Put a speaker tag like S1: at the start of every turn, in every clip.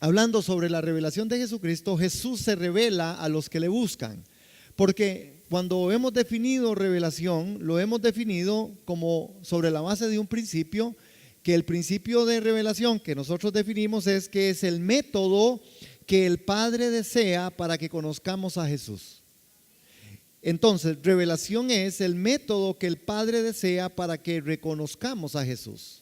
S1: hablando sobre la revelación de Jesucristo, Jesús se revela a los que le buscan. Porque cuando hemos definido revelación, lo hemos definido como sobre la base de un principio, que el principio de revelación que nosotros definimos es que es el método que el Padre desea para que conozcamos a Jesús. Entonces, revelación es el método que el Padre desea para que reconozcamos a Jesús.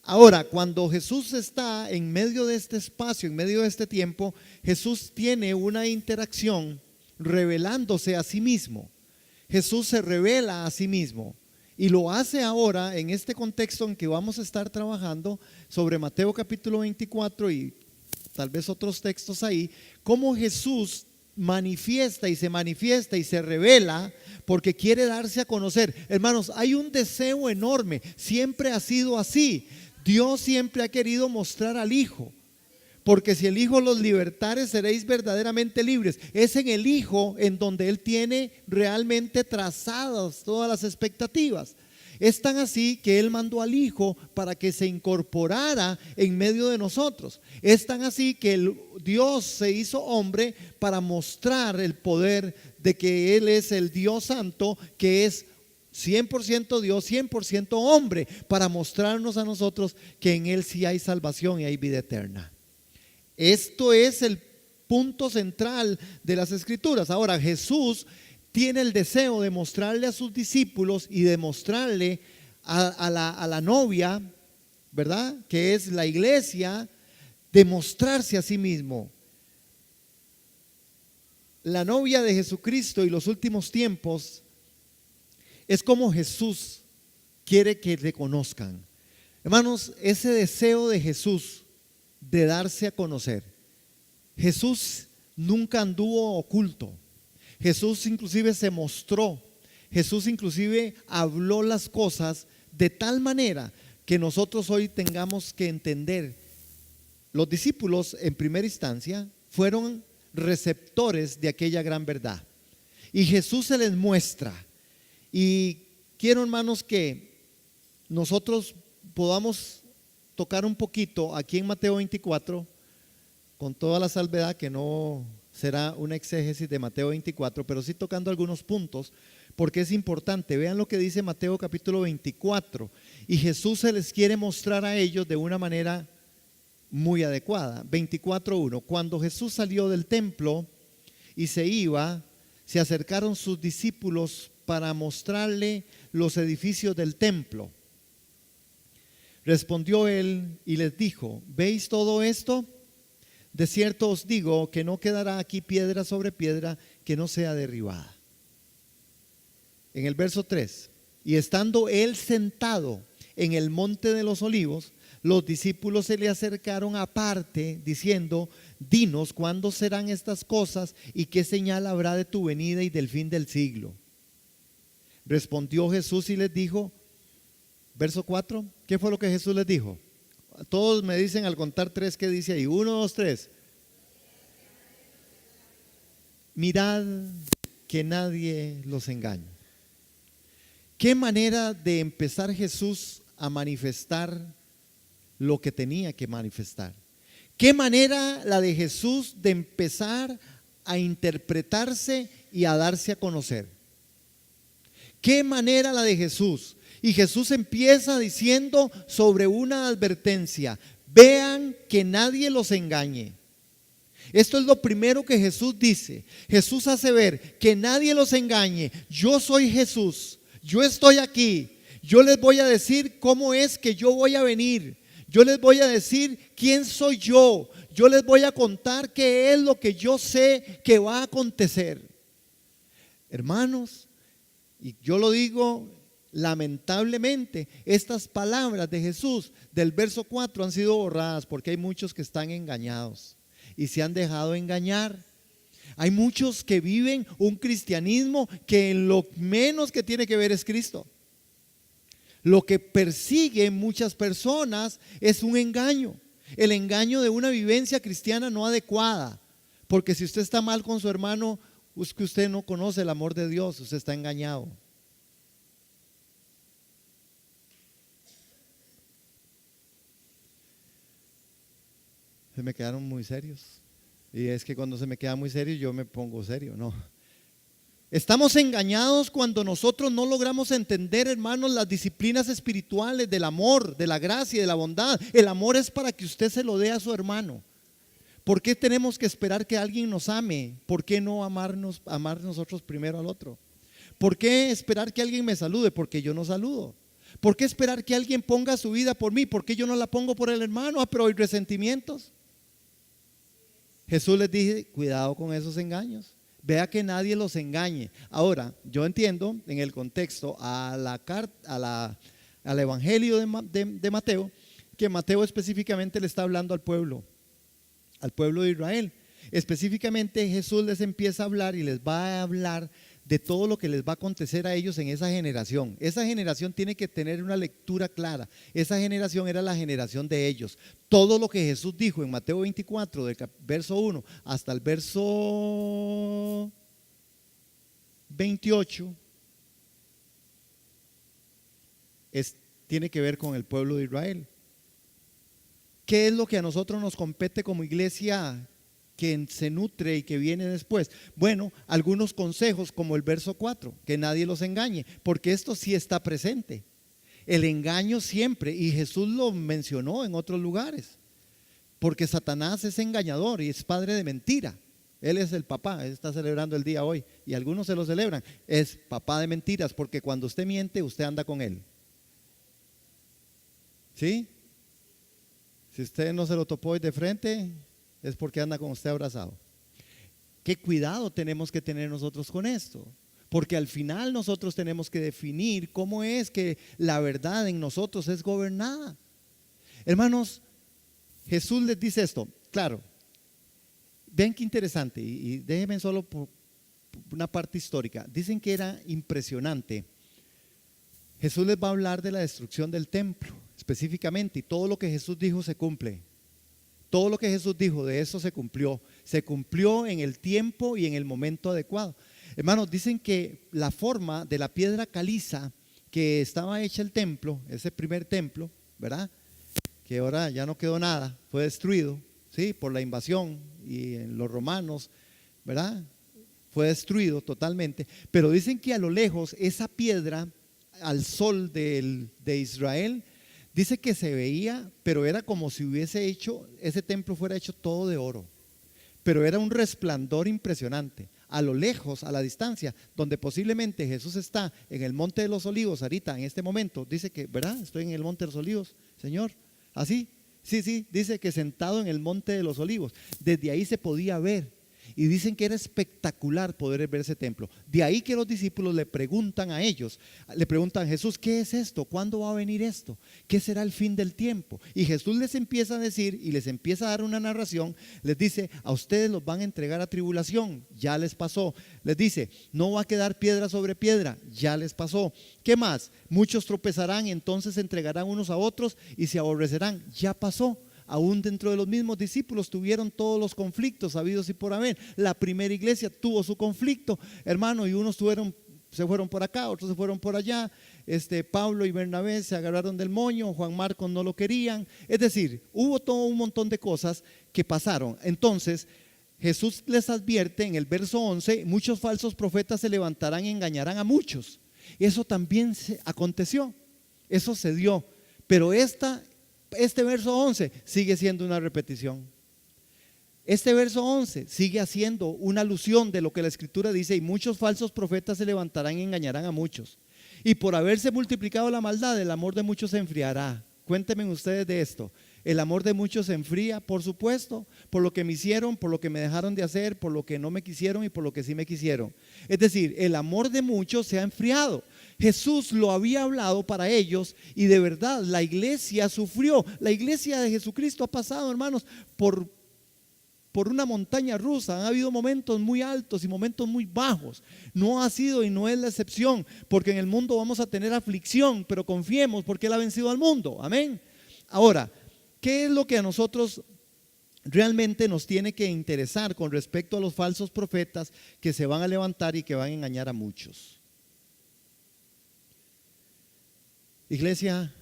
S1: Ahora, cuando Jesús está en medio de este espacio, en medio de este tiempo, Jesús tiene una interacción revelándose a sí mismo. Jesús se revela a sí mismo y lo hace ahora en este contexto en que vamos a estar trabajando sobre Mateo capítulo 24 y tal vez otros textos ahí, cómo Jesús manifiesta y se revela porque quiere darse a conocer. Hermanos, hay un deseo enorme, siempre ha sido así. Dios siempre ha querido mostrar al Hijo, porque si el Hijo los libertare, seréis verdaderamente libres. Es en el Hijo en donde Él tiene realmente trazadas todas las expectativas. Es tan así que Él mandó al Hijo para que se incorporara en medio de nosotros. Es tan así que Dios se hizo hombre para mostrar el poder de que Él es el Dios Santo, que es 100% Dios, 100% hombre, para mostrarnos a nosotros que en Él sí hay salvación y hay vida eterna. Esto es el punto central de las Escrituras. Ahora, Jesús tiene el deseo de mostrarle a sus discípulos y de mostrarle a la novia, ¿verdad?, que es la iglesia, de mostrarse a sí mismo. La novia de Jesucristo y los últimos tiempos es como Jesús quiere que le conozcan. Hermanos, ese deseo de Jesús de darse a conocer. Jesús nunca anduvo oculto. Jesús inclusive se mostró. Jesús inclusive habló las cosas de tal manera que nosotros hoy tengamos que entender. Los discípulos en primera instancia fueron receptores de aquella gran verdad. Y Jesús se les muestra. Y quiero, hermanos, que nosotros podamos tocar un poquito aquí en Mateo 24, con toda la salvedad que no será una exégesis de Mateo 24, pero sí tocando algunos puntos, porque es importante. Vean lo que dice Mateo capítulo 24, y Jesús se les quiere mostrar a ellos de una manera muy adecuada. 24:1. Cuando Jesús salió del templo y se iba, se acercaron sus discípulos para mostrarle los edificios del templo. Respondió él y les dijo: ¿veis todo esto? De cierto os digo que no quedará aquí piedra sobre piedra que no sea derribada. En el verso 3, y estando él sentado en el monte de los olivos, los discípulos se le acercaron aparte diciendo: dinos cuándo serán estas cosas y qué señal habrá de tu venida y del fin del siglo. Respondió Jesús y les dijo, verso 4, ¿qué fue lo que Jesús les dijo? Todos me dicen al contar 3, ¿qué dice ahí? 1, 2, 3. Mirad que nadie los engañe. ¿Qué manera de empezar Jesús a manifestar lo que tenía que manifestar? ¿Qué manera la de Jesús de empezar a interpretarse y a darse a conocer? ¿Qué manera la de Jesús? Y Jesús empieza diciendo sobre una advertencia: vean que nadie los engañe. Esto es lo primero que Jesús dice. Jesús hace ver que nadie los engañe. Yo soy Jesús, yo estoy aquí. Yo les voy a decir cómo es que yo voy a venir. Yo les voy a decir quién soy yo. Yo les voy a contar qué es lo que yo sé que va a acontecer. Hermanos, y yo lo digo lamentablemente, estas palabras de Jesús del verso 4 han sido borradas porque hay muchos que están engañados y se han dejado engañar. Hay muchos que viven un cristianismo que en lo menos que tiene que ver es Cristo. Lo que persiguen muchas personas es un engaño, el engaño de una vivencia cristiana no adecuada, porque si usted está mal con su hermano, es que usted no conoce el amor de Dios, usted está engañado. Se me quedaron muy serios. Y es que cuando se me queda muy serio, yo me pongo serio, no. Estamos engañados cuando nosotros no logramos entender, hermanos, las disciplinas espirituales del amor, de la gracia y de la bondad. El amor es para que usted se lo dé a su hermano. ¿Por qué tenemos que esperar que alguien nos ame? ¿Por qué no amar nosotros primero al otro? ¿Por qué esperar que alguien me salude? Porque yo no saludo. ¿Por qué esperar que alguien ponga su vida por mí? ¿Por qué yo no la pongo por el hermano? Ah, pero hay resentimientos. Jesús les dice, cuidado con esos engaños. Vea que nadie los engañe. Ahora, yo entiendo en el contexto al evangelio de Mateo, que Mateo específicamente le está hablando al pueblo de Israel. Específicamente Jesús les empieza a hablar y les va a hablar de todo lo que les va a acontecer a ellos en esa generación. Esa generación tiene que tener una lectura clara. Esa generación era la generación de ellos. Todo lo que Jesús dijo en Mateo 24, del verso 1 hasta el verso 28, tiene que ver con el pueblo de Israel. ¿Qué es lo que a nosotros nos compete como iglesia que se nutre y que viene después? Bueno, algunos consejos como el verso 4, que nadie los engañe, porque esto sí está presente. El engaño siempre, y Jesús lo mencionó en otros lugares, porque Satanás es engañador y es padre de mentira. Él es el papá, él está celebrando el día hoy y algunos se lo celebran. Es papá de mentiras, porque cuando usted miente, usted anda con él. ¿Sí? Si usted no se lo topó hoy de frente, es porque anda con usted abrazado. ¿Qué cuidado tenemos que tener nosotros con esto? Porque al final nosotros tenemos que definir cómo es que la verdad en nosotros es gobernada. Hermanos, Jesús les dice esto, claro, ven qué interesante, y déjenme solo por una parte histórica. Dicen que era impresionante. Jesús les va a hablar de la destrucción del templo específicamente, y todo lo que Jesús dijo se cumple. Todo lo que Jesús dijo de eso se cumplió en el tiempo y en el momento adecuado. Hermanos, dicen que la forma de la piedra caliza que estaba hecha el templo, ese primer templo, ¿verdad? Que ahora ya no quedó nada, fue destruido, ¿sí? Por la invasión y en los romanos, ¿verdad? Fue destruido totalmente, pero dicen que a lo lejos esa piedra al sol de Israel, dice que se veía, pero era como si ese templo fuera hecho todo de oro, pero era un resplandor impresionante. A lo lejos, a la distancia, donde posiblemente Jesús está en el Monte de los Olivos ahorita, en este momento, dice que, ¿verdad? Estoy en el Monte de los Olivos, Señor. ¿Así? Sí, dice que sentado en el Monte de los Olivos, desde ahí se podía ver. Y dicen que era espectacular poder ver ese templo. De ahí que los discípulos le preguntan a ellos, le preguntan a Jesús, ¿qué es esto? ¿Cuándo va a venir esto? ¿Qué será el fin del tiempo? Y Jesús les empieza a decir y les empieza a dar una narración. Les dice, a ustedes los van a entregar a tribulación, ya les pasó. Les dice, no va a quedar piedra sobre piedra, ya les pasó. ¿Qué más? Muchos tropezarán, entonces se entregarán unos a otros y se aborrecerán, ya pasó. Aún dentro de los mismos discípulos tuvieron todos los conflictos habidos y por haber. La primera iglesia tuvo su conflicto, hermano, y unos se fueron por acá, otros se fueron por allá. Pablo y Bernabé se agarraron del moño, Juan Marcos no lo querían. Es decir, hubo todo un montón de cosas que pasaron. Entonces Jesús les advierte en el verso 11, muchos falsos profetas se levantarán y engañarán a muchos. Eso también aconteció, eso se dio, pero este verso 11 sigue siendo una repetición. Este verso 11 sigue haciendo una alusión de lo que la Escritura dice, y muchos falsos profetas se levantarán y engañarán a muchos. Y por haberse multiplicado la maldad, el amor de muchos se enfriará. Cuéntenme ustedes de esto. El amor de muchos se enfría, por supuesto, por lo que me hicieron, por lo que me dejaron de hacer, por lo que no me quisieron y por lo que sí me quisieron. Es decir, el amor de muchos se ha enfriado. Jesús lo había hablado para ellos y de verdad la iglesia sufrió. La iglesia de Jesucristo ha pasado, hermanos, por una montaña rusa. Han habido momentos muy altos y momentos muy bajos. No ha sido y no es la excepción, porque en el mundo vamos a tener aflicción, pero confiemos porque Él ha vencido al mundo. Amén. Ahora, ¿qué es lo que a nosotros realmente nos tiene que interesar con respecto a los falsos profetas que se van a levantar y que van a engañar a muchos? Iglesia,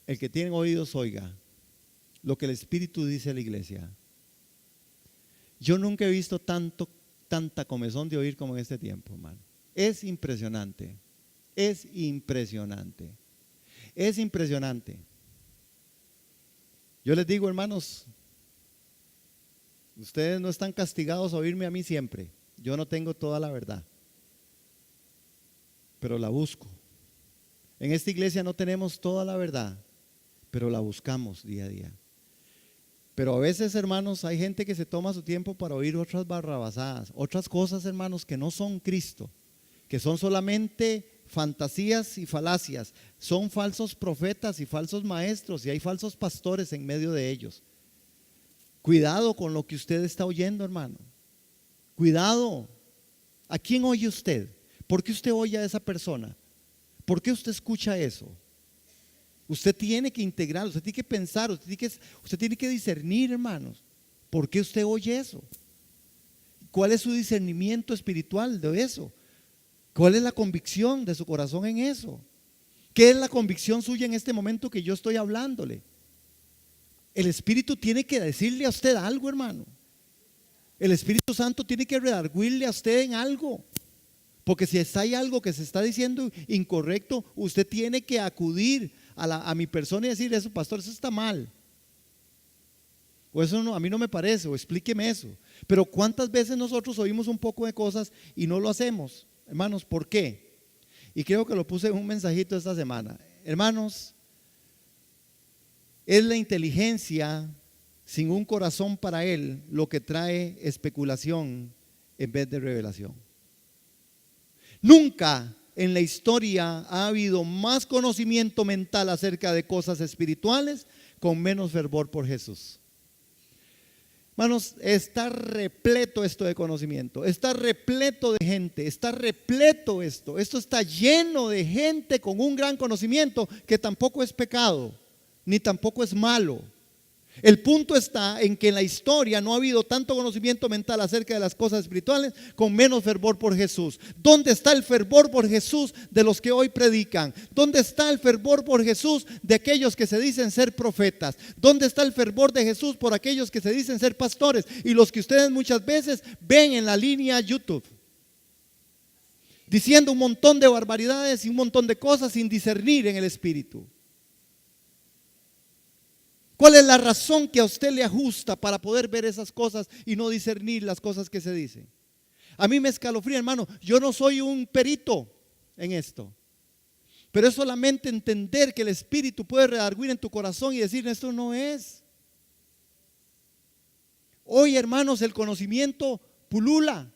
S1: el que tiene oídos oiga lo que el Espíritu dice a la iglesia. Yo nunca he visto tanta comezón de oír como en este tiempo, hermano. Es impresionante, es impresionante, es impresionante. Yo les digo, hermanos, ustedes no están castigados a oírme a mí siempre. Yo no tengo toda la verdad, pero la busco. En esta iglesia no tenemos toda la verdad, pero la buscamos día a día. Pero a veces, hermanos, hay gente que se toma su tiempo para oír otras barrabasadas, otras cosas, hermanos, que no son Cristo, que son solamente fantasías y falacias. Son falsos profetas y falsos maestros, y hay falsos pastores en medio de ellos. Cuidado con lo que usted está oyendo, hermano. Cuidado. ¿A quién oye usted? ¿Por qué usted oye a esa persona? ¿Por qué usted escucha eso? Usted tiene que integrar, usted tiene que pensar, usted tiene que discernir, hermanos. ¿Por qué usted oye eso? ¿Cuál es su discernimiento espiritual de eso? ¿Cuál es la convicción de su corazón en eso? ¿Qué es la convicción suya en este momento que yo estoy hablándole? El Espíritu tiene que decirle a usted algo, hermano. El Espíritu Santo tiene que redarguirle a usted en algo. Porque si hay algo que se está diciendo incorrecto, usted tiene que acudir a mi persona y decir: eso, pastor, eso está mal, o eso no, a mí no me parece, o explíqueme eso. Pero ¿cuántas veces nosotros oímos un poco de cosas y no lo hacemos? Hermanos, ¿por qué? Y creo que lo puse en un mensajito esta semana. Hermanos, es la inteligencia sin un corazón para él lo que trae especulación en vez de revelación. Nunca en la historia ha habido más conocimiento mental acerca de cosas espirituales con menos fervor por Jesús. Hermanos, está repleto esto de conocimiento, está repleto de gente, está repleto esto está lleno de gente con un gran conocimiento, que tampoco es pecado, ni tampoco es malo. El punto está en que en la historia no ha habido tanto conocimiento mental acerca de las cosas espirituales con menos fervor por Jesús. ¿Dónde está el fervor por Jesús de los que hoy predican? ¿Dónde está el fervor por Jesús de aquellos que se dicen ser profetas? ¿Dónde está el fervor de Jesús por aquellos que se dicen ser pastores y los que ustedes muchas veces ven en la línea YouTube diciendo un montón de barbaridades y un montón de cosas sin discernir en el Espíritu? ¿Cuál es la razón que a usted le ajusta para poder ver esas cosas y no discernir las cosas que se dicen? A mí me escalofría, hermano. Yo no soy un perito en esto, pero es solamente entender que el Espíritu puede redarguir en tu corazón y decir: esto no es. Hoy, hermanos, el conocimiento pulula.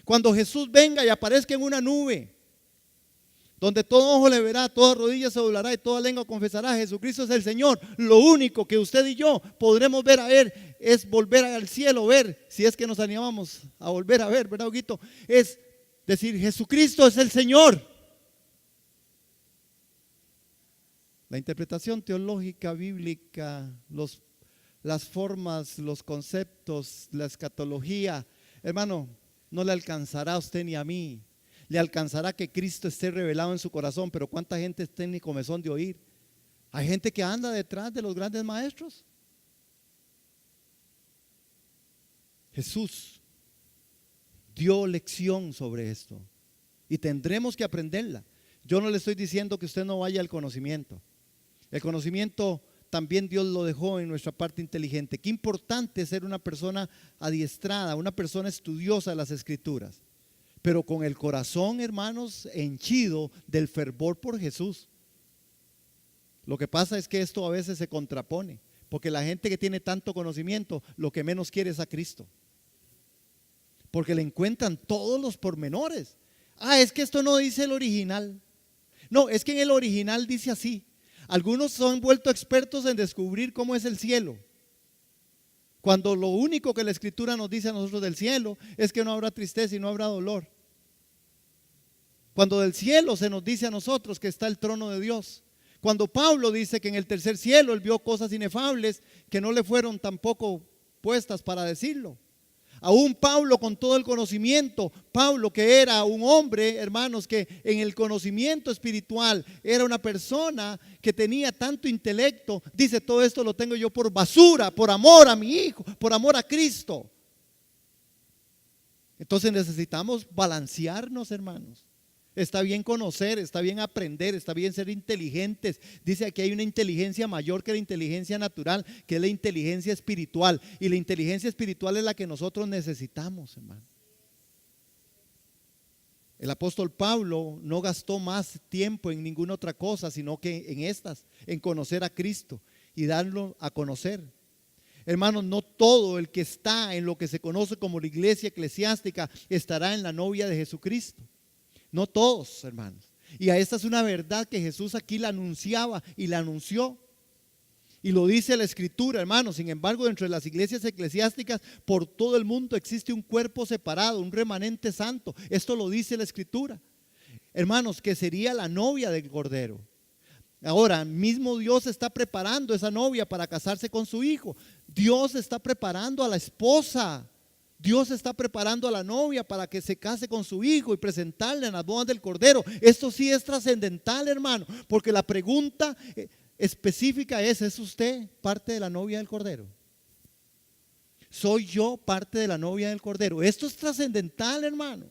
S1: Cuando Jesús venga y aparezca en una nube, donde todo ojo le verá, toda rodilla se doblará y toda lengua confesará: Jesucristo es el Señor. Lo único que usted y yo podremos ver a Él es volver al cielo, ver, si es que nos animamos a volver a ver, ¿verdad, Huguito? Es decir: Jesucristo es el Señor. La interpretación teológica, bíblica, las formas, los conceptos, la escatología, hermano, no le alcanzará a usted ni a mí. Le alcanzará que Cristo esté revelado en su corazón, pero ¿cuánta gente está en comezón de oír? Hay gente que anda detrás de los grandes maestros. Jesús dio lección sobre esto y tendremos que aprenderla. Yo no le estoy diciendo que usted no vaya al conocimiento. El conocimiento también Dios lo dejó en nuestra parte inteligente. Qué importante es ser una persona adiestrada, una persona estudiosa de las Escrituras, pero con el corazón, hermanos, henchido del fervor por Jesús. Lo que pasa es que esto a veces se contrapone, porque la gente que tiene tanto conocimiento, lo que menos quiere es a Cristo, porque le encuentran todos los pormenores. Es que esto no dice el original. No, es que en el original dice así. Algunos se han vuelto expertos en descubrir cómo es el cielo, cuando lo único que la Escritura nos dice a nosotros del cielo es que no habrá tristeza y no habrá dolor. Cuando del cielo se nos dice a nosotros que está el trono de Dios. Cuando Pablo dice que en el tercer cielo él vio cosas inefables que no le fueron tampoco puestas para decirlo. Aún Pablo, con todo el conocimiento, Pablo, que era un hombre, hermanos, que en el conocimiento espiritual era una persona que tenía tanto intelecto, dice: todo esto lo tengo yo por basura, por amor a mi hijo, por amor a Cristo. Entonces necesitamos balancearnos, hermanos. Está bien conocer, está bien aprender, está bien ser inteligentes. Dice aquí hay una inteligencia mayor que la inteligencia natural, que es la inteligencia espiritual. Y la inteligencia espiritual es la que nosotros necesitamos, hermano. El apóstol Pablo no gastó más tiempo en ninguna otra cosa, sino que en conocer a Cristo y darlo a conocer. Hermanos, no todo el que está en lo que se conoce como la iglesia eclesiástica estará en la novia de Jesucristo. No todos, hermanos. Y a esta es una verdad que Jesús aquí la anunciaba y la anunció. Y lo dice la Escritura, hermanos. Sin embargo, dentro de las iglesias eclesiásticas por todo el mundo existe un cuerpo separado, un remanente santo. Esto lo dice la Escritura, hermanos, que sería la novia del Cordero. Ahora, mismo Dios está preparando a esa novia para casarse con su hijo. Dios está preparando a la esposa. Dios está preparando a la novia para que se case con su hijo y presentarle en las bodas del Cordero. Esto sí es trascendental, hermano, porque la pregunta específica ¿es usted parte de la novia del Cordero? ¿Soy yo parte de la novia del Cordero? Esto es trascendental, hermano.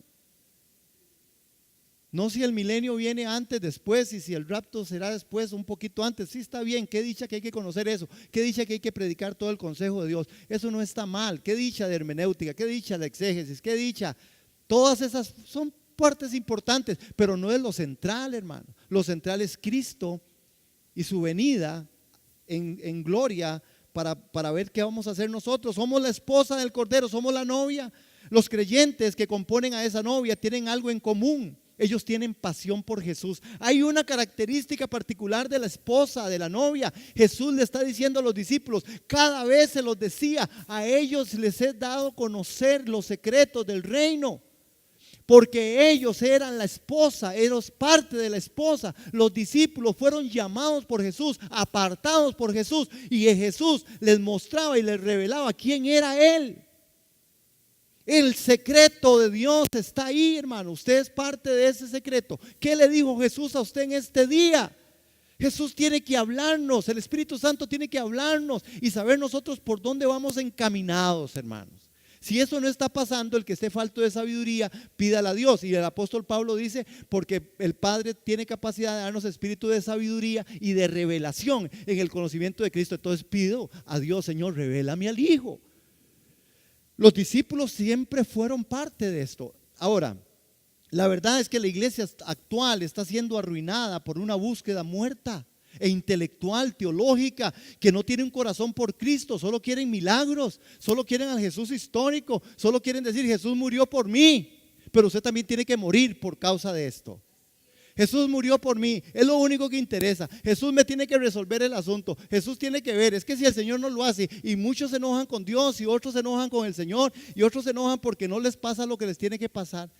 S1: No si el milenio viene antes, después, y si el rapto será después, un poquito antes. Sí, está bien, qué dicha que hay que conocer eso, qué dicha que hay que predicar todo el consejo de Dios. Eso no está mal, qué dicha de hermenéutica, qué dicha de exégesis, qué dicha. Todas esas son partes importantes, pero no es lo central, hermano. Lo central es Cristo y su venida en gloria para ver qué vamos a hacer nosotros. Somos la esposa del Cordero, somos la novia. Los creyentes que componen a esa novia tienen algo en común. Ellos tienen pasión por Jesús. Hay una característica particular de la esposa, de la novia. Jesús le está diciendo a los discípulos, cada vez se los decía, a ellos les he dado a conocer los secretos del reino. Porque ellos eran la esposa, eran parte de la esposa. Los discípulos fueron llamados por Jesús, apartados por Jesús. Y Jesús les mostraba y les revelaba quién era Él. El secreto de Dios está ahí, hermano. Usted es parte de ese secreto. ¿Qué le dijo Jesús a usted en este día? Jesús tiene que hablarnos, el Espíritu Santo tiene que hablarnos y saber nosotros por dónde vamos encaminados, hermanos. Si eso no está pasando, el que esté falto de sabiduría, pídala a Dios. Y el apóstol Pablo dice, porque el Padre tiene capacidad de darnos espíritu de sabiduría y de revelación en el conocimiento de Cristo. Entonces pido a Dios, Señor, revélame al Hijo. Los discípulos siempre fueron parte de esto. Ahora, la verdad es que la iglesia actual está siendo arruinada por una búsqueda muerta e intelectual, teológica, que no tiene un corazón por Cristo, solo quieren milagros, solo quieren al Jesús histórico, solo quieren decir Jesús murió por mí, pero usted también tiene que morir por causa de esto. Jesús murió por mí, es lo único que interesa. Jesús me tiene que resolver el asunto. Jesús tiene que ver, es que si el Señor no lo hace, y muchos se enojan con Dios y otros se enojan con el Señor y otros se enojan porque no les pasa lo que les tiene que pasar.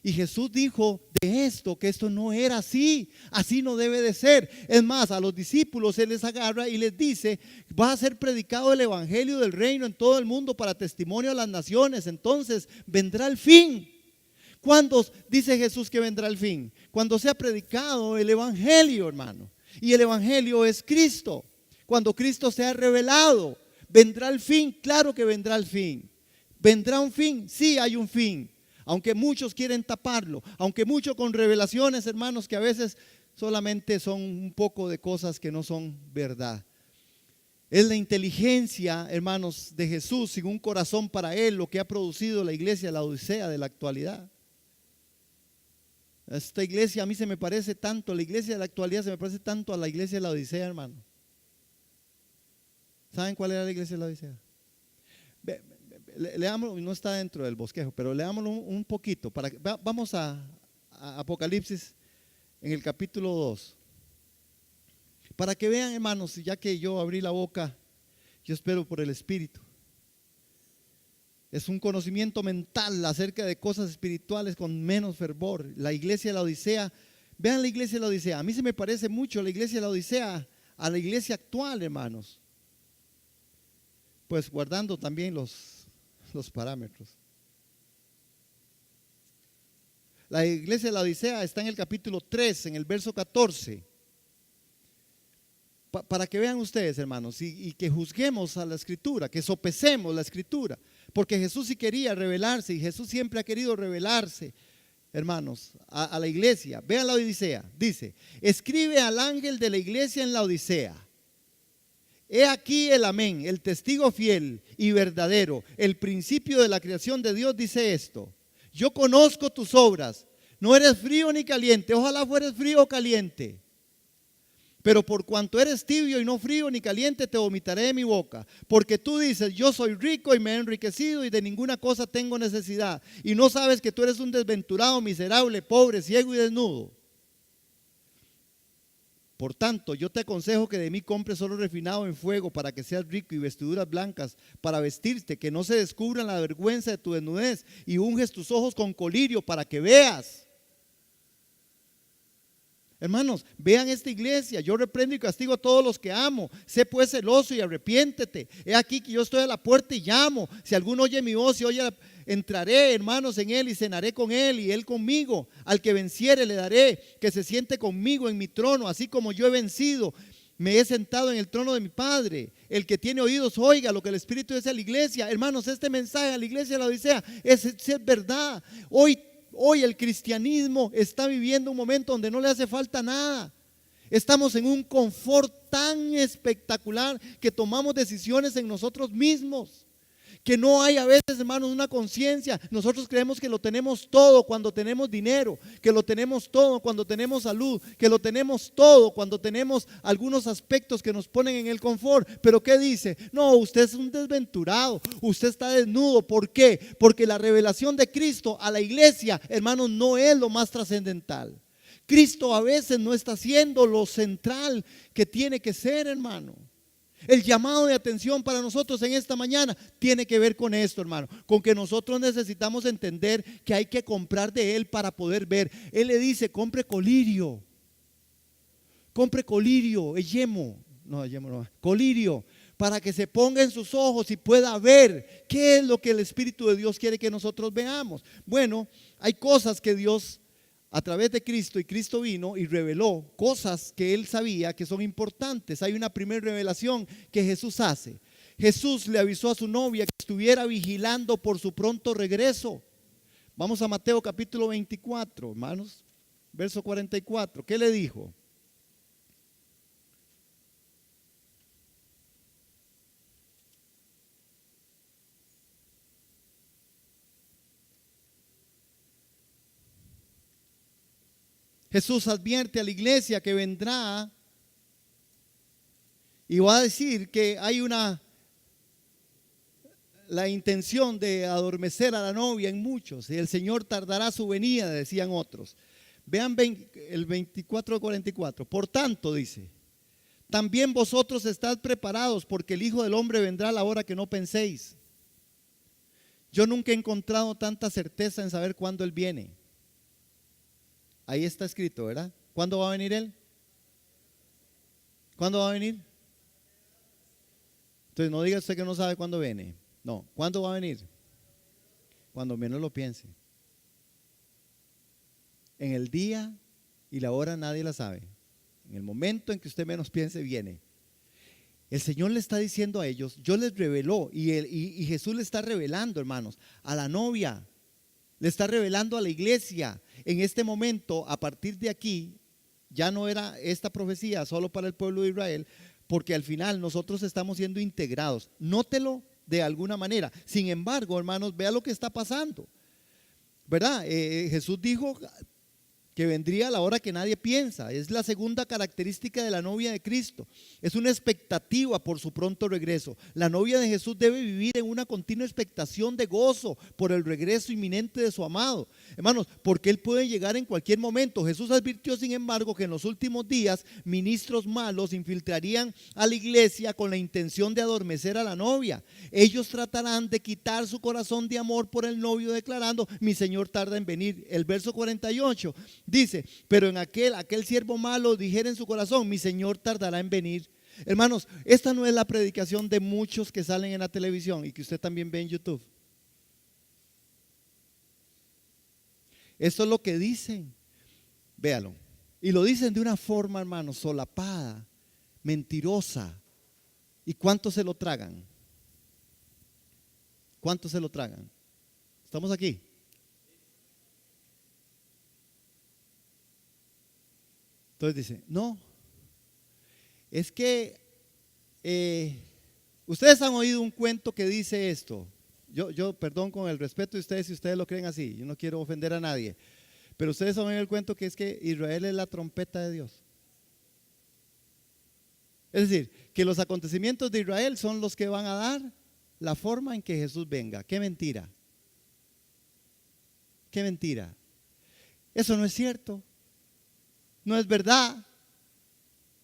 S1: Y Jesús dijo de esto, que esto no era así, así no debe de ser. Es más, a los discípulos Él les agarra y les dice, va a ser predicado el evangelio del reino en todo el mundo para testimonio a las naciones, entonces vendrá el fin. ¿Cuándo dice Jesús que vendrá el fin? Cuando sea predicado el evangelio, hermano. Y el evangelio es Cristo. Cuando Cristo sea revelado, vendrá el fin. Claro que vendrá el fin. ¿Vendrá un fin? Sí, hay un fin. Aunque muchos quieren taparlo, aunque muchos con revelaciones, hermanos, que a veces solamente son un poco de cosas que no son verdad. Es la inteligencia, hermanos, de Jesús sin un corazón para Él lo que ha producido la iglesia de la Odisea de la actualidad. Esta iglesia a mí se me parece tanto, la iglesia de la actualidad se me parece tanto a la iglesia de la Odisea, hermano. ¿Saben cuál era la iglesia de la Odisea? Leámoslo, no está dentro del bosquejo, pero leámoslo un poquito. Vamos a Apocalipsis en el capítulo 2. Para que vean, hermanos, ya que yo abrí la boca, yo espero por el Espíritu. Es un conocimiento mental acerca de cosas espirituales con menos fervor. La iglesia de la Odisea, vean la iglesia de la Odisea. A mí se me parece mucho la iglesia de la Odisea a la iglesia actual, hermanos. Pues guardando también los parámetros. La iglesia de la Odisea está en el capítulo 3, en el verso 14. Para que vean ustedes, hermanos, y que juzguemos a la escritura, que sopesemos la escritura. Porque Jesús sí quería revelarse y Jesús siempre ha querido revelarse, hermanos, a la iglesia. Vean la Odisea, dice: escribe al ángel de la iglesia en la Odisea. He aquí el amén, el testigo fiel y verdadero, el principio de la creación de Dios, dice esto: yo conozco tus obras, no eres frío ni caliente, ojalá fueres frío o caliente, pero por cuanto eres tibio y no frío ni caliente, te vomitaré de mi boca. Porque tú dices: yo soy rico y me he enriquecido y de ninguna cosa tengo necesidad, y no sabes que tú eres un desventurado, miserable, pobre, ciego y desnudo. Por tanto, yo te aconsejo que de mí compres oro refinado en fuego, para que seas rico, y vestiduras blancas para vestirte, que no se descubra la vergüenza de tu desnudez, y unges tus ojos con colirio para que veas. Hermanos, vean esta iglesia: yo reprendo y castigo a todos los que amo. Sé pues celoso y arrepiéntete. He aquí que yo estoy a la puerta y llamo. Si alguno oye mi voz y entraré, hermanos, en él y cenaré con él y él conmigo. Al que venciere le daré que se siente conmigo en mi trono, así como yo he vencido, me he sentado en el trono de mi Padre. El que tiene oídos oiga lo que el Espíritu dice a la iglesia. Hermanos, este mensaje a la iglesia de la Odisea es verdad. Hoy el cristianismo está viviendo un momento donde no le hace falta nada. Estamos en un confort tan espectacular que tomamos decisiones en nosotros mismos, que no hay a veces, hermanos, una conciencia. Nosotros creemos que lo tenemos todo cuando tenemos dinero, que lo tenemos todo cuando tenemos salud, que lo tenemos todo cuando tenemos algunos aspectos que nos ponen en el confort. Pero ¿qué dice? No, usted es un desventurado, usted está desnudo. ¿Por qué? Porque la revelación de Cristo a la iglesia, hermanos, no es lo más trascendental. Cristo a veces no está siendo lo central que tiene que ser, hermano. El llamado de atención para nosotros en esta mañana tiene que ver con esto, hermano, con que nosotros necesitamos entender que hay que comprar de Él para poder ver. Él le dice: compre colirio, colirio, para que se ponga en sus ojos y pueda ver qué es lo que el Espíritu de Dios quiere que nosotros veamos. Bueno, hay cosas que Dios, a través de Cristo, y Cristo vino y reveló cosas que Él sabía que son importantes. Hay una primera revelación que Jesús hace. Jesús le avisó a su novia que estuviera vigilando por su pronto regreso. Vamos a Mateo capítulo 24, hermanos, verso 44. ¿Qué le dijo? Jesús advierte a la iglesia que vendrá y va a decir que hay la intención de adormecer a la novia en muchos, y el Señor tardará su venida, decían otros. Vean el 24-44. Por tanto, dice: también vosotros estad preparados, porque el Hijo del Hombre vendrá a la hora que no penséis. Yo nunca he encontrado tanta certeza en saber cuándo Él viene. Ahí está escrito, ¿verdad? ¿Cuándo va a venir Él? ¿Cuándo va a venir? Entonces no diga usted que no sabe cuándo viene. No, ¿cuándo va a venir? Cuando menos lo piense. En el día y la hora nadie la sabe. En el momento en que usted menos piense, viene. El Señor le está diciendo a ellos: yo les reveló, y Jesús le está revelando, hermanos, a la novia, le está revelando a la iglesia. En este momento, a partir de aquí, ya no era esta profecía solo para el pueblo de Israel, porque al final nosotros estamos siendo integrados. Nótelo de alguna manera. Sin embargo, hermanos, vea lo que está pasando, ¿verdad? Jesús dijo que vendría a la hora que nadie piensa. Es la segunda característica de la novia de Cristo. Es una expectativa por su pronto regreso. La novia de Jesús debe vivir en una continua expectación de gozo por el regreso inminente de su amado. Hermanos, porque Él puede llegar en cualquier momento. Jesús advirtió, sin embargo, que en los últimos días ministros malos infiltrarían a la iglesia con la intención de adormecer a la novia. Ellos tratarán de quitar su corazón de amor por el novio, declarando: mi Señor tarda en venir. El verso 48 dice: pero en aquel siervo malo dijera en su corazón: mi Señor tardará en venir. Hermanos, esta no es la predicación de muchos que salen en la televisión y que usted también ve en YouTube. Esto es lo que dicen. Véalo. Y lo dicen de una forma, hermanos, solapada, mentirosa. ¿Y cuántos se lo tragan? ¿Cuántos se lo tragan? ¿Estamos aquí? Entonces dice, no, es que ustedes han oído un cuento que dice esto. Yo, perdón, con el respeto de ustedes, si ustedes lo creen así, yo no quiero ofender a nadie, pero ustedes han oído el cuento que es que Israel es la trompeta de Dios. Es decir, que los acontecimientos de Israel son los que van a dar la forma en que Jesús venga. ¡Qué mentira! ¡Qué mentira! Eso no es cierto. No es verdad.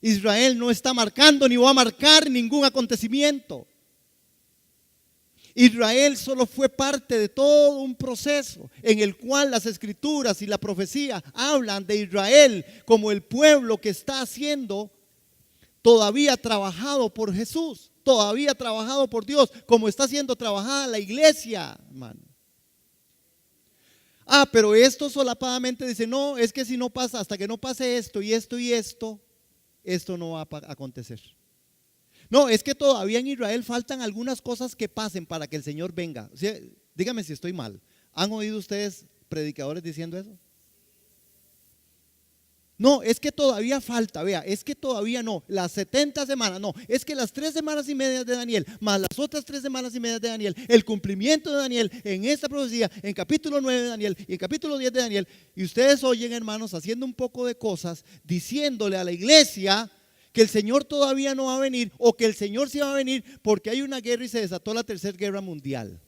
S1: Israel no está marcando ni va a marcar ningún acontecimiento. Israel solo fue parte de todo un proceso en el cual las escrituras y la profecía hablan de Israel como el pueblo que está siendo todavía trabajado por Jesús, todavía trabajado por Dios, como está siendo trabajada la iglesia, hermano. Pero esto solapadamente dice, no, es que si no pasa, hasta que no pase esto y esto y esto no va a acontecer. No, es que todavía en Israel faltan algunas cosas que pasen para que el Señor venga. O sea, dígame si estoy mal. ¿Han oído ustedes predicadores diciendo eso? No, es que todavía falta, vea, es que todavía no, las 70 semanas, no, es que las 3 semanas y media de Daniel, más las otras 3 semanas y media de Daniel, el cumplimiento de Daniel en esta profecía, en capítulo 9 de Daniel y en capítulo 10 de Daniel, y ustedes oyen, hermanos, haciendo un poco de cosas, diciéndole a la iglesia que el Señor todavía no va a venir, o que el Señor sí va a venir porque hay una guerra y se desató la tercera guerra mundial.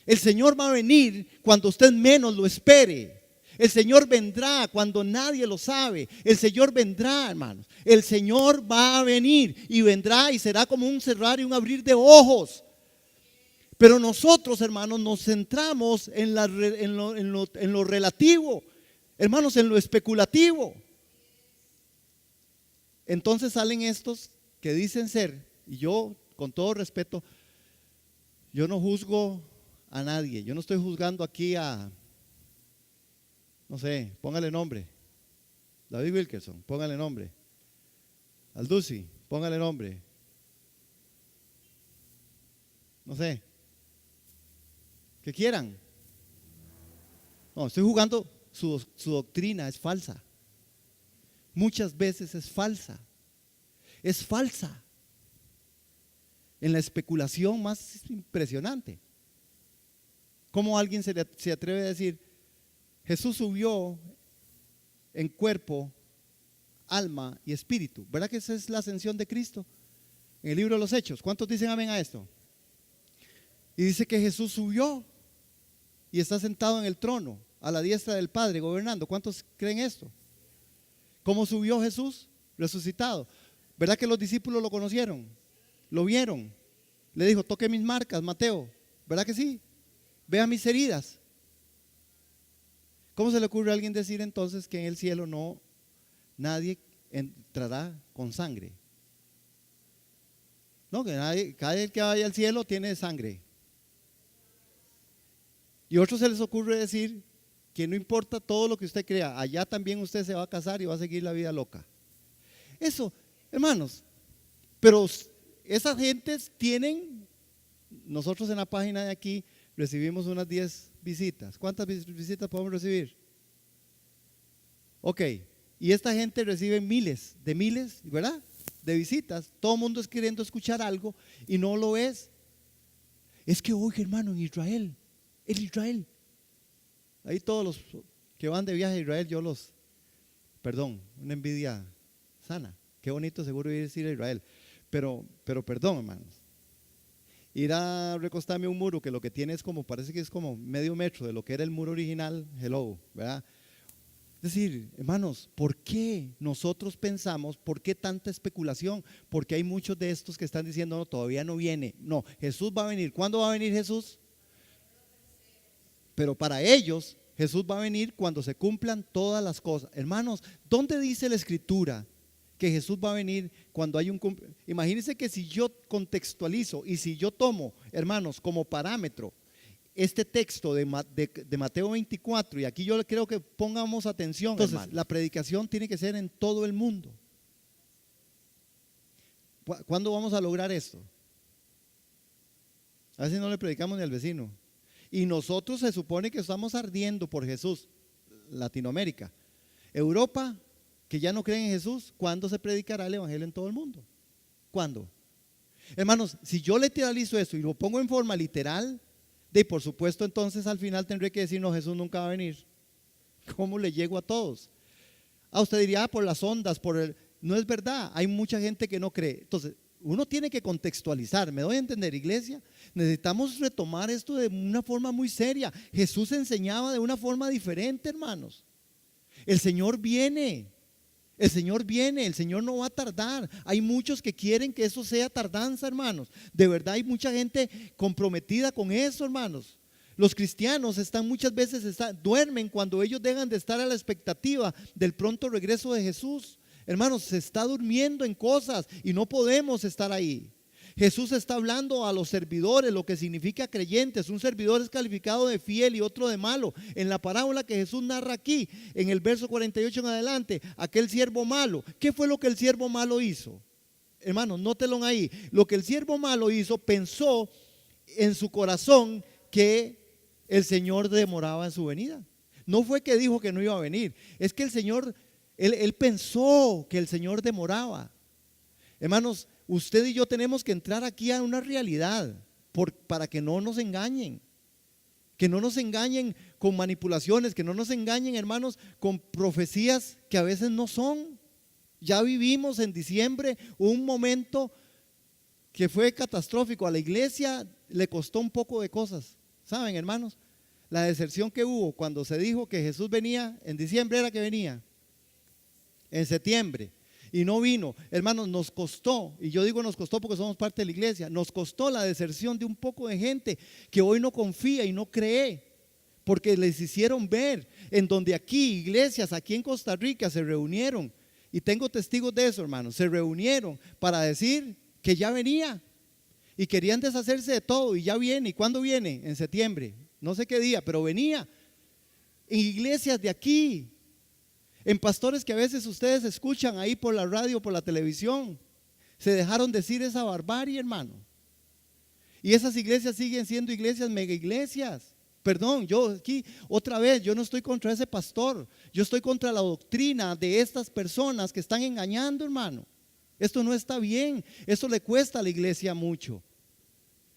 S1: El Señor va a venir cuando usted menos lo espere. El Señor vendrá cuando nadie lo sabe. El Señor vendrá, hermanos. El Señor va a venir y vendrá y será como un cerrar y un abrir de ojos. Pero nosotros, hermanos, nos centramos en lo relativo, hermanos, en lo especulativo. Entonces salen estos que dicen ser, y yo, con todo respeto, yo no juzgo a nadie. Yo no estoy juzgando aquí a, no sé, póngale nombre, David Wilkerson, póngale nombre, al Ducey, póngale nombre, no sé, que quieran. No, estoy jugando, su doctrina es falsa. Muchas veces es falsa. Es falsa. En la especulación más impresionante. ¿Cómo alguien se atreve a decir, Jesús subió en cuerpo, alma y espíritu? ¿Verdad que esa es la ascensión de Cristo? En el libro de los Hechos. ¿Cuántos dicen amén a esto? Y dice que Jesús subió y está sentado en el trono, a la diestra del Padre, gobernando. ¿Cuántos creen esto? ¿Cómo subió Jesús? Resucitado. ¿Verdad que los discípulos lo conocieron? ¿Lo vieron? Le dijo, toque mis marcas, Mateo. ¿Verdad que sí? Vea mis heridas. ¿Cómo se le ocurre a alguien decir entonces que en el cielo nadie entrará con sangre? No, que nadie, cada vez que vaya al cielo tiene sangre. Y a otros se les ocurre decir que no importa todo lo que usted crea, allá también usted se va a casar y va a seguir la vida loca. Eso, hermanos, pero esas gentes tienen, nosotros en la página de aquí recibimos unas 10 visitas. ¿Cuántas visitas podemos recibir? Ok, y esta gente recibe miles, ¿verdad? De visitas. Todo el mundo es queriendo escuchar algo y no lo es. Es que, oye, hermano, en Israel, ahí todos los que van de viaje a Israel, una envidia sana. Qué bonito seguro ir a Israel. Pero perdón, hermanos. Ir a recostarme a un muro que lo que tiene es como, parece que es como medio metro de lo que era el muro original, hello, ¿verdad? Es decir, hermanos, ¿por qué nosotros pensamos, por qué tanta especulación? Porque hay muchos de estos que están diciendo, no, todavía no viene. No, Jesús va a venir. ¿Cuándo va a venir Jesús? Pero para ellos, Jesús va a venir cuando se cumplan todas las cosas. Hermanos, ¿dónde dice la Escritura que Jesús va a venir cuando hay un cumplimiento? Imagínense que si yo contextualizo y si yo tomo, hermanos, como parámetro este texto de Mateo 24, y aquí yo creo que pongamos atención, entonces hermanos, la predicación tiene que ser en todo el mundo. ¿Cuándo vamos a lograr esto? A veces no le predicamos ni al vecino. Y nosotros se supone que estamos ardiendo por Jesús. Latinoamérica. Europa, que ya no creen en Jesús, ¿cuándo se predicará el evangelio en todo el mundo? ¿Cuándo? Hermanos, si yo literalizo eso y lo pongo en forma literal, por supuesto entonces al final tendré que decir, no, Jesús nunca va a venir. ¿Cómo le llego a todos? Usted diría, por las ondas, no es verdad, hay mucha gente que no cree. Entonces, uno tiene que contextualizar, ¿me doy a entender, iglesia? Necesitamos retomar esto de una forma muy seria. Jesús enseñaba de una forma diferente, hermanos. El Señor viene, el Señor no va a tardar. Hay muchos que quieren que eso sea tardanza, hermanos. De verdad hay mucha gente comprometida con eso, hermanos. Los cristianos muchas veces duermen cuando ellos dejan de estar a la expectativa del pronto regreso de Jesús. Hermanos, se está durmiendo en cosas y no podemos estar ahí. Jesús está hablando a los servidores, lo que significa creyentes. Un servidor es calificado de fiel y otro de malo. En la parábola que Jesús narra aquí, en el verso 48 en adelante, aquel siervo malo, ¿qué fue lo que el siervo malo hizo? Hermanos, nótelo ahí. Lo que el siervo malo hizo, pensó en su corazón que el Señor demoraba en su venida. No fue que dijo que no iba a venir, es que el Señor, él pensó que el Señor demoraba. Hermanos, usted y yo tenemos que entrar aquí a una realidad para que no nos engañen. Que no nos engañen con manipulaciones, que no nos engañen, hermanos, con profecías que a veces no son. Ya vivimos en diciembre un momento que fue catastrófico. A la iglesia le costó un poco de cosas. ¿Saben, hermanos? La deserción que hubo cuando se dijo que Jesús venía en diciembre, era que venía en septiembre y no vino. Hermanos, nos costó, y yo digo nos costó porque somos parte de la iglesia, nos costó la deserción de un poco de gente que hoy no confía y no cree, porque les hicieron ver, en donde aquí iglesias, aquí en Costa Rica se reunieron, y tengo testigos de eso, hermanos, se reunieron para decir que ya venía y querían deshacerse de todo y ya viene. ¿Y cuándo viene? En septiembre, no sé qué día, pero venía. En iglesias de aquí, en pastores que a veces ustedes escuchan ahí por la radio, por la televisión, se dejaron decir esa barbarie, hermano. Y esas iglesias siguen siendo iglesias, mega iglesias. Perdón, yo aquí otra vez, yo no estoy contra ese pastor, yo estoy contra la doctrina de estas personas que están engañando, hermano. Esto no está bien, esto le cuesta a la iglesia mucho.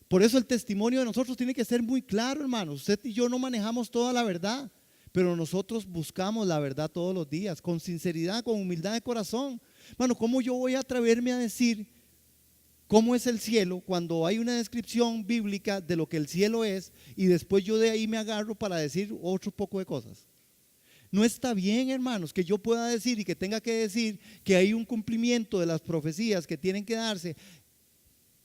S1: Por eso el testimonio de nosotros tiene que ser muy claro, hermano. Usted y yo no manejamos toda la verdad, pero nosotros buscamos la verdad todos los días, con sinceridad, con humildad de corazón. Hermano, ¿cómo yo voy a atreverme a decir cómo es el cielo cuando hay una descripción bíblica de lo que el cielo es y después yo de ahí me agarro para decir otro poco de cosas? No está bien, hermanos, que yo pueda decir y que tenga que decir que hay un cumplimiento de las profecías que tienen que darse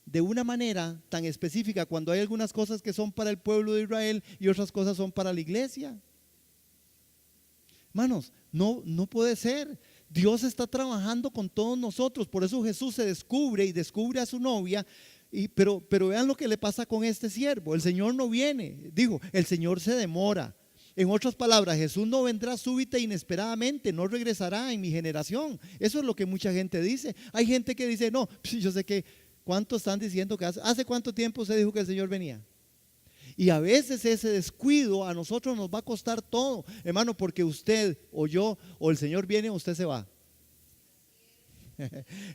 S1: de una manera tan específica cuando hay algunas cosas que son para el pueblo de Israel y otras cosas son para la iglesia. Hermanos, no puede ser. Dios está trabajando con todos nosotros. Por eso Jesús se descubre y descubre a su novia. Pero vean lo que le pasa con este siervo. El Señor no viene. Dijo, el Señor se demora. En otras palabras, Jesús no vendrá súbita e inesperadamente, no regresará en mi generación. Eso es lo que mucha gente dice. Hay gente que dice, no, yo sé que, ¿cuántos están diciendo que hace cuánto tiempo se dijo que el Señor venía? Y a veces ese descuido a nosotros nos va a costar todo, hermano, porque usted o yo o el Señor viene o usted se va.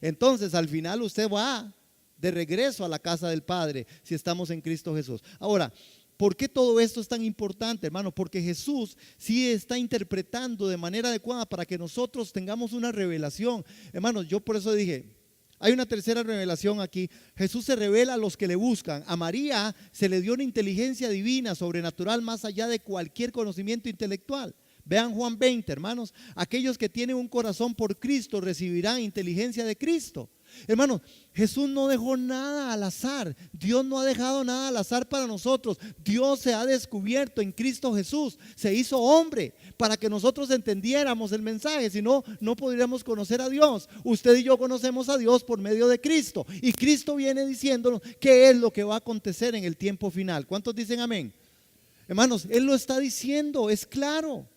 S1: Entonces al final usted va de regreso a la casa del Padre si estamos en Cristo Jesús. Ahora, ¿por qué todo esto es tan importante, hermano? Porque Jesús sí está interpretando de manera adecuada para que nosotros tengamos una revelación. Hermanos, yo por eso dije, hay una tercera revelación aquí. Jesús se revela a los que le buscan. A María se le dio una inteligencia divina, sobrenatural, más allá de cualquier conocimiento intelectual. Vean Juan 20, hermanos. Aquellos que tienen un corazón por Cristo recibirán inteligencia de Cristo. Hermanos, Jesús no dejó nada al azar. Dios no ha dejado nada al azar para nosotros. Dios se ha descubierto en Cristo Jesús. Se hizo hombre para que nosotros entendiéramos el mensaje. Si no, no podríamos conocer a Dios. Usted y yo conocemos a Dios por medio de Cristo. Y Cristo viene diciéndonos qué es lo que va a acontecer en el tiempo final. ¿Cuántos dicen amén? Hermanos, Él lo está diciendo, es claro.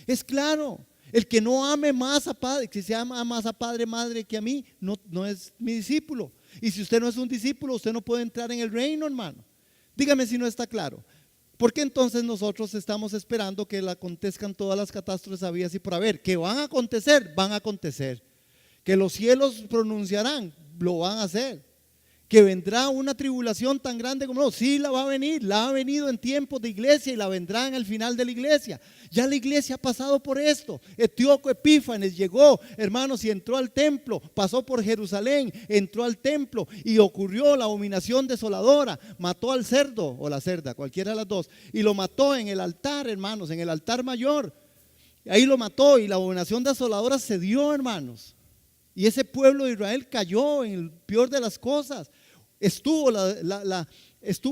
S1: Es claro. El que no ame más a padre, que se ama más a padre, madre que a mí, no es mi discípulo. Y si usted no es un discípulo, usted no puede entrar en el reino, hermano. Dígame si no está claro. ¿Por qué entonces nosotros estamos esperando que le acontezcan todas las catástrofes habidas y por haber? Que van a acontecer, van a acontecer. Que los cielos pronunciarán, lo van a hacer. Que vendrá una tribulación tan grande como no, sí la va a venir, la ha venido en tiempos de iglesia y la vendrá en el final de la iglesia. Ya la iglesia ha pasado por esto. Etíoco Epífanes llegó, hermanos, y entró al templo, pasó por Jerusalén, entró al templo y ocurrió la abominación desoladora. Mató al cerdo o la cerda, cualquiera de las dos, y lo mató en el altar, hermanos, en el altar mayor. Ahí lo mató y la abominación desoladora se dio, hermanos. Y ese pueblo de Israel cayó en el peor de las cosas. Estuvo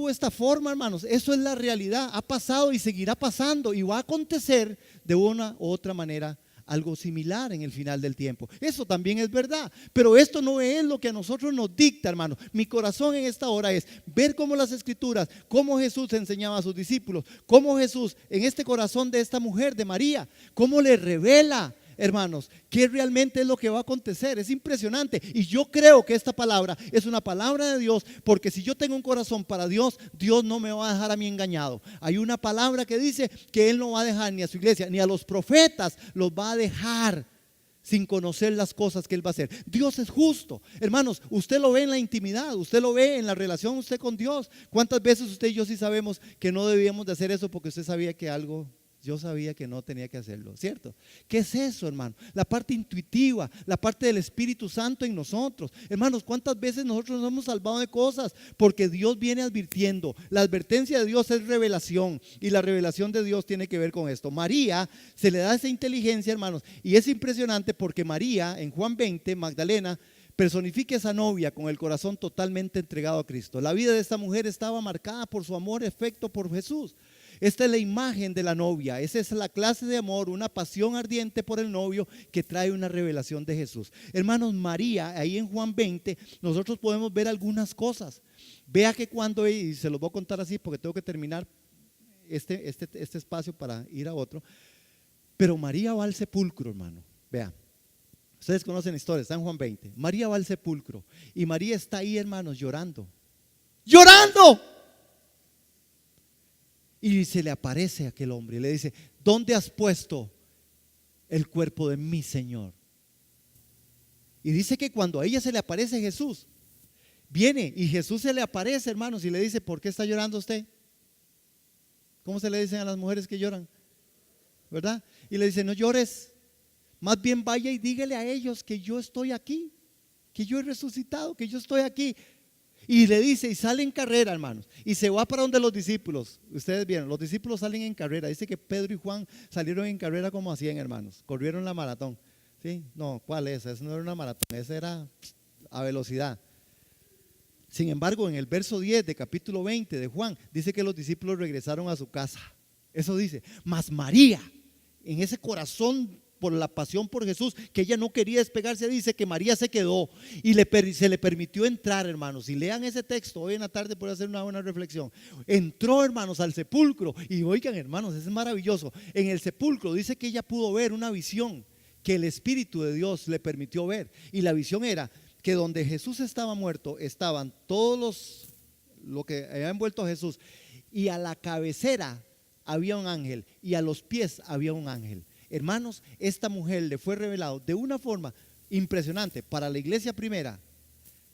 S1: esta forma, hermanos. Eso es la realidad. Ha pasado y seguirá pasando. Y va a acontecer de una u otra manera algo similar en el final del tiempo. Eso también es verdad. Pero esto no es lo que a nosotros nos dicta, hermanos. Mi corazón en esta hora es ver cómo las escrituras, cómo Jesús enseñaba a sus discípulos, cómo Jesús en este corazón de esta mujer, de María, cómo le revela, hermanos, ¿qué realmente es lo que va a acontecer? Es impresionante. Y yo creo que esta palabra es una palabra de Dios, porque si yo tengo un corazón para Dios, Dios no me va a dejar a mí engañado. Hay una palabra que dice que Él no va a dejar ni a su iglesia, ni a los profetas los va a dejar sin conocer las cosas que Él va a hacer. Dios es justo. Hermanos, usted lo ve en la intimidad, usted lo ve en la relación usted con Dios. ¿Cuántas veces usted y yo sí sabemos que no debíamos de hacer eso porque usted sabía que algo... Yo sabía que no tenía que hacerlo, ¿cierto? ¿Qué es eso, hermano? La parte intuitiva, la parte del Espíritu Santo en nosotros. Hermanos, ¿cuántas veces nosotros nos hemos salvado de cosas? Porque Dios viene advirtiendo. La advertencia de Dios es revelación, y la revelación de Dios tiene que ver con esto. María se le da esa inteligencia, hermanos, y es impresionante porque María, en Juan 20, Magdalena, personifica esa novia con el corazón totalmente entregado a Cristo. La vida de esta mujer estaba marcada por su amor, afecto por Jesús. Esta es la imagen de la novia. Esa es la clase de amor, una pasión ardiente por el novio que trae una revelación de Jesús. Hermanos, María, ahí en Juan 20, nosotros podemos ver algunas cosas. Vea que cuando, y se los voy a contar así porque tengo que terminar este espacio para ir a otro. Pero María va al sepulcro, hermano. Vea, ustedes conocen la historia, está en Juan 20. María va al sepulcro y María está ahí, hermanos, llorando. ¡Llorando! Y se le aparece a aquel hombre y le dice: ¿dónde has puesto el cuerpo de mi Señor? Y dice que cuando a ella se le aparece Jesús, viene y Jesús se le aparece, hermanos, y le dice: ¿por qué está llorando usted? ¿Cómo se le dicen a las mujeres que lloran? ¿Verdad? Y le dice: no llores, más bien vaya y dígale a ellos que yo estoy aquí, que yo he resucitado, que yo estoy aquí. Y le dice, y sale en carrera, hermanos, y se va para donde los discípulos. Ustedes vieron, los discípulos salen en carrera. Dice que Pedro y Juan salieron en carrera como hacían, hermanos, corrieron la maratón. ¿Sí? No, ¿cuál es? Esa no era una maratón, esa era a velocidad. Sin embargo, en el verso 10 de capítulo 20 de Juan, dice que los discípulos regresaron a su casa. Eso dice, mas María, en ese corazón por la pasión por Jesús, que ella no quería despegarse, dice que María se quedó y se le permitió entrar, hermanos. Y lean ese texto hoy en la tarde para hacer una buena reflexión. Entró, hermanos, al sepulcro, y oigan, hermanos, eso es maravilloso. En el sepulcro dice que ella pudo ver una visión que el Espíritu de Dios le permitió ver, y la visión era que donde Jesús estaba muerto estaban todos lo que había envuelto a Jesús, y a la cabecera había un ángel y a los pies había un ángel. Hermanos, esta mujer le fue revelado de una forma impresionante para la iglesia primera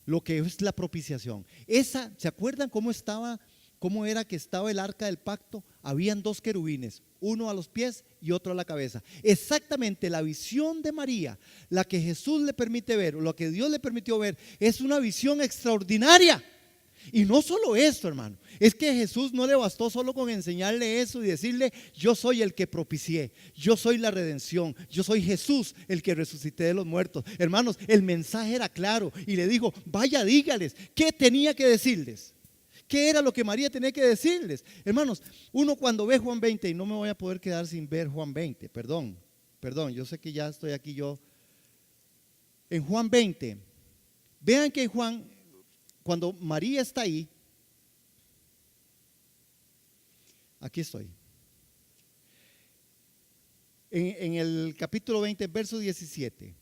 S1: lo que es la propiciación. ¿Se acuerdan cómo era que estaba el arca del pacto? Habían dos querubines, uno a los pies y otro a la cabeza. Exactamente la visión de María, la que Jesús le permite ver, o lo que Dios le permitió ver, es una visión extraordinaria. Y no solo esto, hermano, es que Jesús no le bastó solo con enseñarle eso y decirle: yo soy el que propicié, yo soy la redención, yo soy Jesús el que resucité de los muertos. Hermanos, el mensaje era claro y le dijo: vaya, dígales, ¿qué tenía que decirles? ¿Qué era lo que María tenía que decirles? Hermanos, uno cuando ve Juan 20, y no me voy a poder quedar sin ver Juan 20, perdón, yo sé que ya estoy aquí yo. En Juan 20, vean que Juan, cuando María está ahí, aquí estoy, en el capítulo 20, verso 17,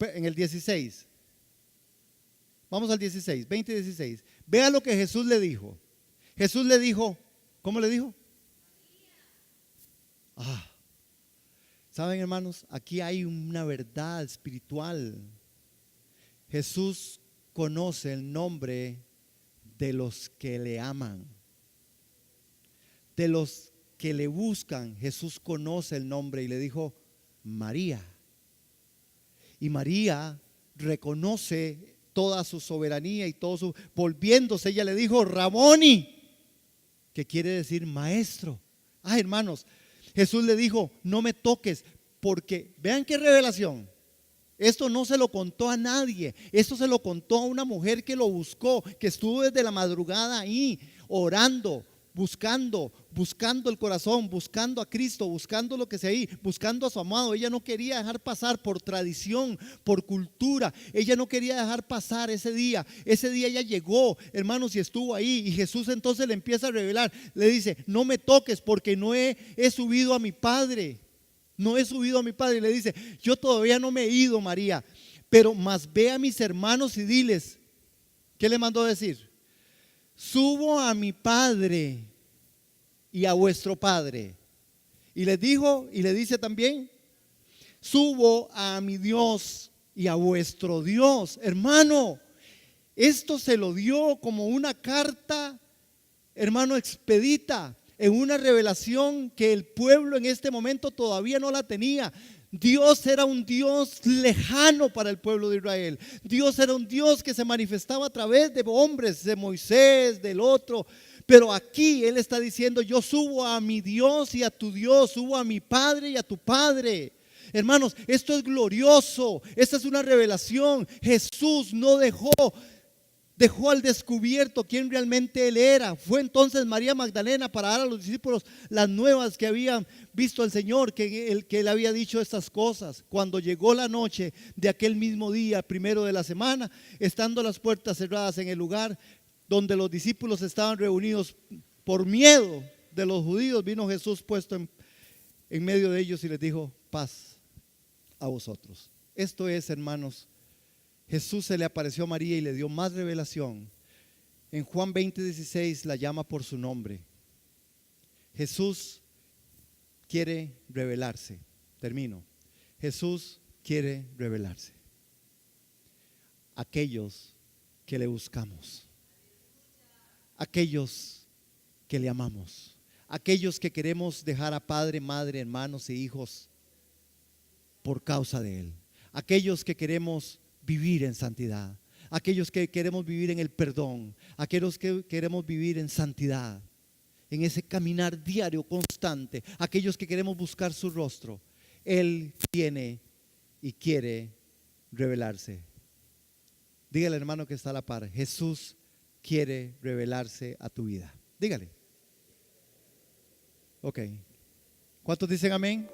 S1: en el 16, Vamos al 16, 20 y 16. Vea lo que Jesús le dijo. Jesús le dijo, ¿cómo le dijo? ¿Saben, hermanos? Aquí hay una verdad espiritual. Jesús conoce el nombre de los que le aman, de los que le buscan. Jesús conoce el nombre y le dijo María. Y María reconoce toda su soberanía y todo su, volviéndose, ella le dijo Raboni, que quiere decir maestro. Hermanos, Jesús le dijo, no me toques, porque vean qué revelación. Esto no se lo contó a nadie, esto se lo contó a una mujer que lo buscó, que estuvo desde la madrugada ahí, orando, buscando el corazón, buscando a Cristo, buscando lo que sea ahí, buscando a su amado. Ella no quería dejar pasar por tradición, por cultura, ella no quería dejar pasar ese día ella llegó, hermanos, y estuvo ahí, y Jesús entonces le empieza a revelar, le dice, no me toques porque no he subido a mi Padre. No he subido a mi Padre. Y le dice, yo todavía no me he ido, María, pero más ve a mis hermanos y diles. ¿Qué le mandó a decir? Subo a mi Padre y a vuestro Padre. Y les dijo, y le dice también, subo a mi Dios y a vuestro Dios. Hermano, esto se lo dio como una carta, hermano, expedita, en una revelación que el pueblo en este momento todavía no la tenía. Dios era un Dios lejano para el pueblo de Israel. Dios era un Dios que se manifestaba a través de hombres, de Moisés, del otro. Pero aquí Él está diciendo, yo subo a mi Dios y a tu Dios, subo a mi Padre y a tu Padre. Hermanos, esto es glorioso, esta es una revelación. Jesús no dejó al descubierto quién realmente Él era. Fue entonces María Magdalena para dar a los discípulos las nuevas que habían visto al Señor, que Él había dicho estas cosas. Cuando llegó la noche de aquel mismo día, primero de la semana, estando las puertas cerradas en el lugar donde los discípulos estaban reunidos por miedo de los judíos, vino Jesús puesto en medio de ellos y les dijo, paz a vosotros. Esto es, hermanos, Jesús se le apareció a María y le dio más revelación. En Juan 20:16 la llama por su nombre. Jesús quiere revelarse. Termino. Jesús quiere revelarse. Aquellos que le buscamos, aquellos que le amamos, aquellos que queremos dejar a padre, madre, hermanos e hijos por causa de Él, aquellos que queremos vivir en santidad, aquellos que queremos vivir en el perdón, aquellos que queremos vivir en santidad, en ese caminar diario constante, aquellos que queremos buscar su rostro. Él tiene y quiere revelarse. Dígale, hermano, que está a la par, Jesús quiere revelarse a tu vida. Dígale. Ok. ¿Cuántos dicen amén?